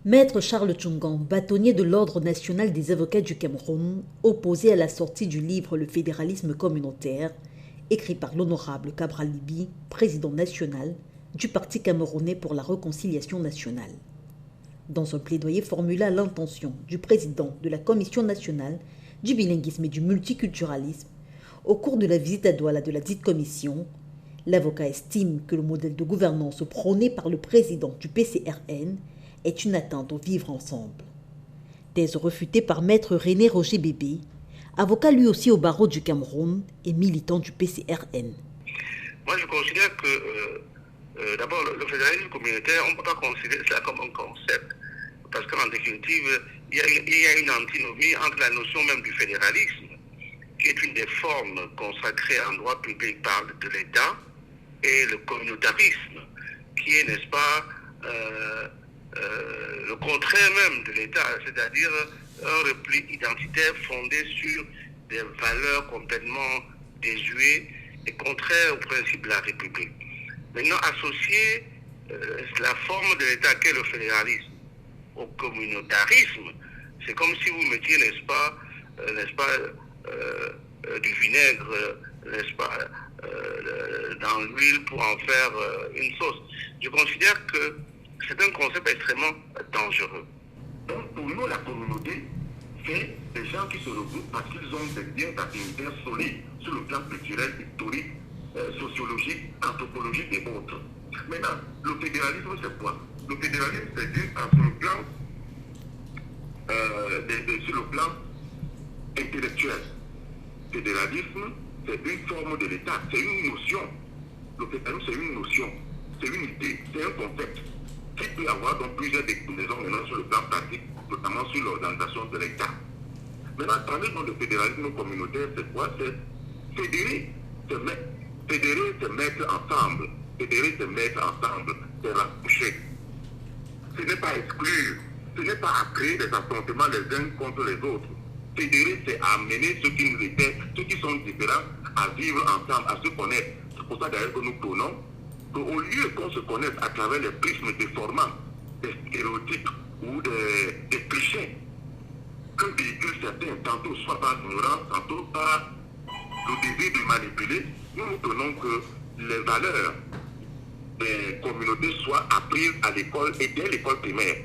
Maître Charles Tchungan, bâtonnier de l'Ordre national des avocats du Cameroun, opposé à la sortie du livre Le fédéralisme communautaire, écrit par l'honorable Cabral Libi, président national du Parti camerounais pour la réconciliation nationale. Dans un plaidoyer formulé à l'intention du président de la Commission nationale du bilinguisme et du multiculturalisme, au cours de la visite à Douala de la dite commission, l'avocat estime que le modèle de gouvernance prôné par le président du PCRN est une atteinte au vivre ensemble. Thèse refutée par maître René Roger Bébé, avocat lui aussi au barreau du Cameroun et militant du PCRN. Moi, je considère que, d'abord, le fédéralisme communautaire, on ne peut pas considérer ça comme un concept. Parce qu'en définitive, il y a une antinomie entre la notion même du fédéralisme, qui est une des formes consacrées en droit public par de l'État, et le communautarisme, qui est, n'est-ce pas, le contraire même de l'État, c'est-à-dire un repli identitaire fondé sur des valeurs complètement désuées et contraires au principe de la République. Maintenant, associer la forme de l'État qu'est le fédéralisme au communautarisme, c'est comme si vous mettiez, n'est-ce pas, du vinaigre, n'est-ce pas, dans l'huile pour en faire une sauce. Je considère que c'est un concept extrêmement dangereux. Donc pour nous, la communauté, c'est des gens qui se regroupent parce qu'ils ont des liens d'affinité solides sur le plan culturel, historique, sociologique, anthropologique et autres. Maintenant, le fédéralisme, c'est quoi? Le fédéralisme, c'est dire sur le plan intellectuel. Fédéralisme, c'est une forme de l'État, c'est une notion. Le fédéralisme, c'est une notion, c'est une idée, c'est un concept qui peut avoir donc plusieurs déclinaisons maintenant sur le plan pratique, notamment sur l'organisation de l'État. Maintenant, parler dans le fédéralisme communautaire, c'est quoi? C'est fédérer, c'est mettre ensemble. Fédérer, c'est mettre ensemble, c'est rapprocher. Ce n'est pas exclure, ce n'est pas créer des affrontements les uns contre les autres. Fédérer, c'est amener ceux qui nous étaient, ceux qui sont différents, à vivre ensemble, à se connaître. C'est pour ça d'ailleurs que nous prônons qu'au lieu qu'on se connaisse à travers les prismes déformants, des stéréotypes ou des clichés, que véhiculent certains, tantôt soit par ignorance, tantôt par le désir de manipuler, nous prenons que les valeurs des communautés soient apprises à l'école et dès l'école primaire.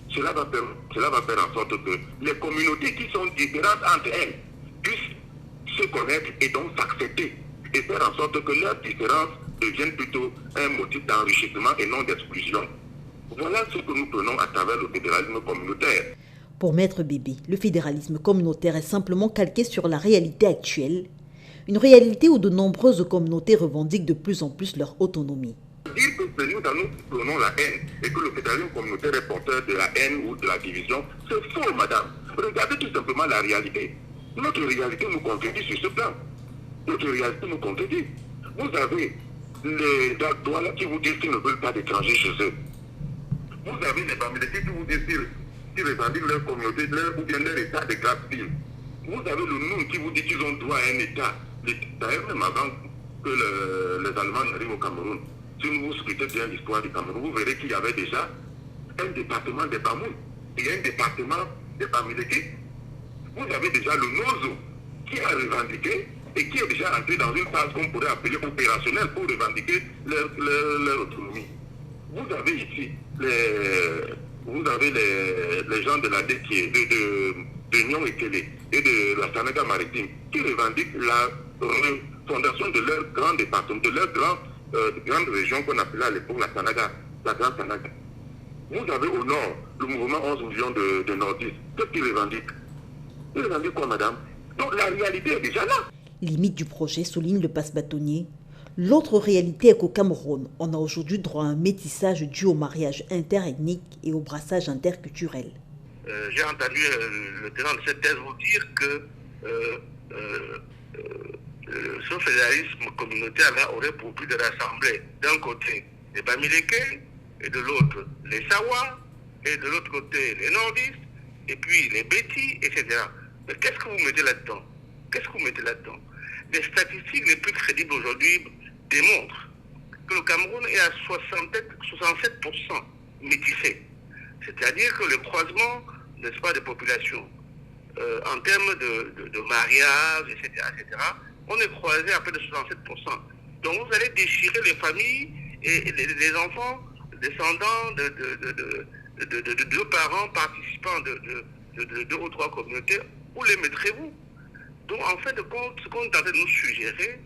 Cela va faire en sorte que les communautés qui sont différentes entre elles puissent se connaître et donc s'accepter et faire en sorte que leurs différences deviennent plutôt un motif d'enrichissement et non d'exclusion. Voilà ce que nous prenons à travers le fédéralisme communautaire. Pour Maître Bébé, le fédéralisme communautaire est simplement calqué sur la réalité actuelle, une réalité où de nombreuses communautés revendiquent de plus en plus leur autonomie. Dire que nous prenons la haine et que le fédéralisme communautaire est porteur de la haine ou de la division, c'est faux, madame. Regardez tout simplement la réalité. Notre réalité nous contredit sur ce plan. Notre réalité nous contredit. Vous avez les Douala qui vous disent qu'ils ne veulent pas d'étrangers chez eux. Vous avez les Bamileke qui vous disent qu'ils revendiquent leur communauté, ou bien leur état de grâce ville. Vous avez le Noun qui vous dit qu'ils ont droit à un état. D'ailleurs, même avant que les Allemands arrivent au Cameroun, si vous scrutez bien l'histoire du Cameroun, vous verrez qu'il y avait déjà un département des Bamoun et un département des Bamileke. Vous avez déjà le Nozo qui a revendiqué et qui est déjà entré dans une phase qu'on pourrait appeler opérationnelle pour revendiquer leur autonomie. Vous avez ici les gens de la DTI, de Nyon et Kélé et de la Sanaga maritime qui revendiquent la fondation de leur grand département, de leur grande région qu'on appelait à l'époque la Sanaga, la Grande Sanaga. Vous avez au nord le mouvement 11 millions de nordistes. Qu'est-ce qu'ils revendiquent? Ils revendiquent quoi, madame? Donc la réalité est déjà là. Limite du projet, souligne le passe-bâtonnier. L'autre réalité est qu'au Cameroun, on a aujourd'hui droit à un métissage dû au mariage interethnique et au brassage interculturel. J'ai entendu le tenant de cette thèse vous dire que ce fédéralisme communautaire-là aurait pour but de rassembler d'un côté les Bamileke et de l'autre les Sawa et de l'autre côté les Nordistes et puis les Bétis, etc. Mais qu'est-ce que vous mettez là-dedans? Les statistiques les plus crédibles aujourd'hui démontrent que le Cameroun est à 67% métissé. C'est-à-dire que le croisement, n'est-ce pas, des populations, en termes de mariage, etc., on est croisé à peu de 67%. Donc vous allez déchirer les familles et les enfants descendants de deux parents participants de deux ou trois communautés. Où les mettrez-vous? Donc en fin de compte, ce qu'on est en train de nous suggérer,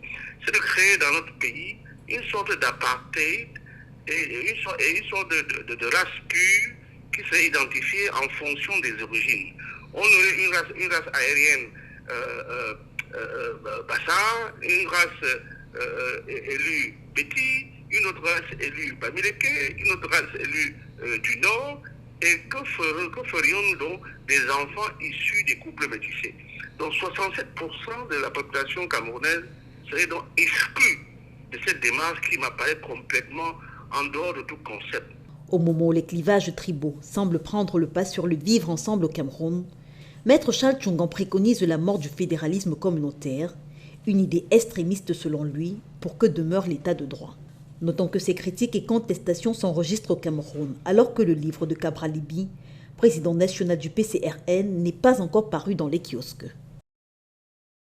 c'est de créer dans notre pays une sorte d'apartheid et une sorte de race pure qui serait identifiée en fonction des origines. On aurait une race aérienne Bassa, une race élue Betty, une autre race élue Bamileke, une autre race élue du Nord. Et que ferions-nous donc des enfants issus des couples métissés? Donc 67% de la population camerounaise serait donc exclue de cette démarche qui m'apparaît complètement en dehors de tout concept. Au moment où les clivages tribaux semblent prendre le pas sur le vivre ensemble au Cameroun, Maître Charles Tchungan préconise la mort du fédéralisme communautaire, une idée extrémiste selon lui, pour que demeure l'état de droit. Notons que ces critiques et contestations s'enregistrent au Cameroun, alors que le livre de Cabral Libye, président national du PCRN, n'est pas encore paru dans les kiosques.